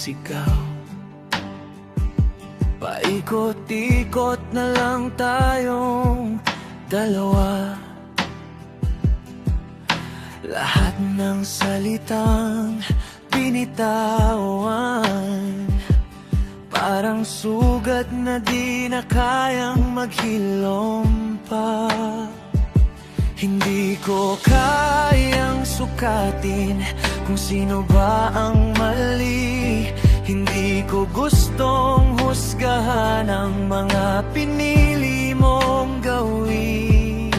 sigaw. Paikot-ikot na lang tayong dalawa. Lahat ng salitang binitawan parang sugat na di na kayang maghilom pa. Hindi ko kayang sukatin kung sino ba ang mali. Hindi ko gustong husgahan ang mga pinili mong gawin.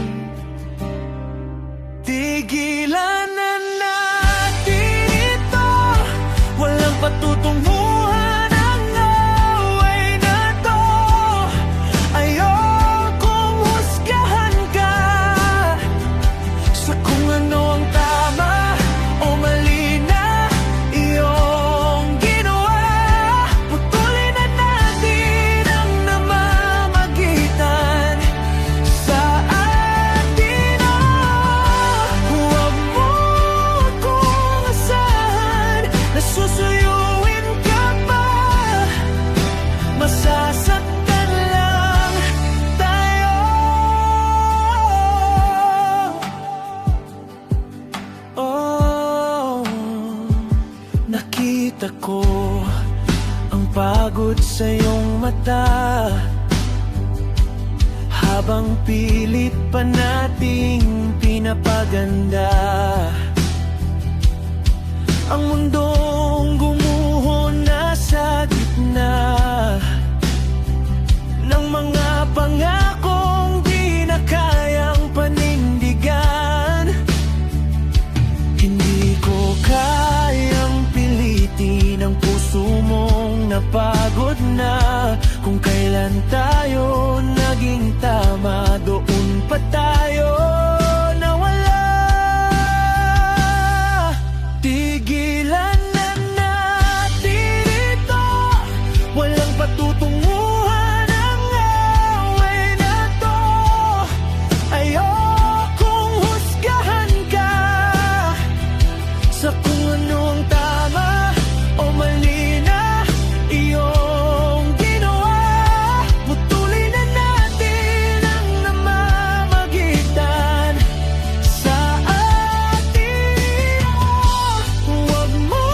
Tigilan na natin ito, walang patutunguhan ang away na to. Ayokong husgahan ka sa kung ano ang tama o mali na iyong ginawa. Putulin na natin ang namamagitan sa atin. Huwag mo akong asahan na susuyuin ka pa. Masasaktan lang tayo. Oh, nakita ko ang pagod sa iyong mata habang pilit pa nating pinapaganda ang mundong gumuho na sa gitna ng mga pangakong di na kayang panindigan. Hindi ko kayang pilitin ang puso mong napagod na. Kung kailan tayo naging tama, doon pa tayo nawala. Tigilan na natin ito, walang patutunguhan ang away na to. Ayokong husgahan ka sa kung ano ang tama o mali na iyong ginawa. Putulin na natin ang namamagitan sa atin. Huwag mo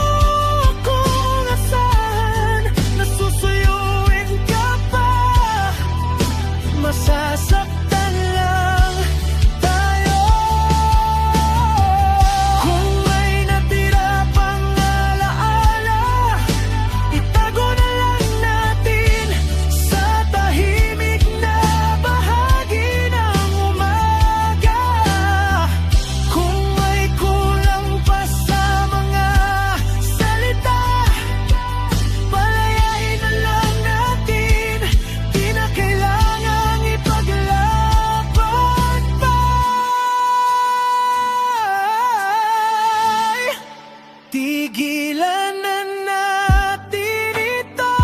akong asahan na susuyuin ka pa. Masasaktan lang tayo. Kung may natira pang alaala, itago na lang natin sa tahimik na bahagi ng umaga. Kung may kulang pa sa mga salita, palayain na lang natin. Di na kailangang ipaglaban pa. Tigilan na natin ito,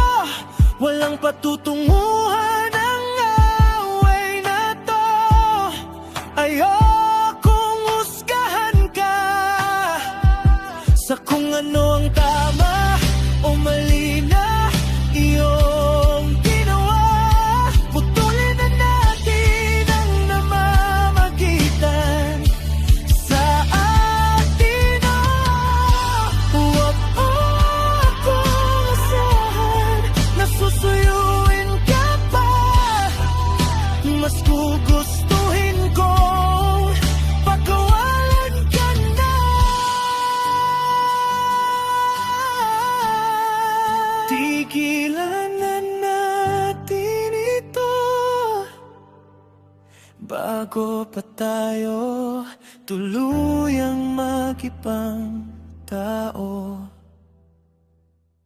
walang patutunguhan ang away na to. Ayokong husgahan ka sa kung ano ang tama o mali na iyong ginawa. Putulin na natin ang namamagitan sa atin. Huwag mo akong asahan na susuyuin ka pa. Mas gugustuhin kong pagkawalan ka na. Tigilan na natin ito bago pa tayo tuluyang mag-ibang tao.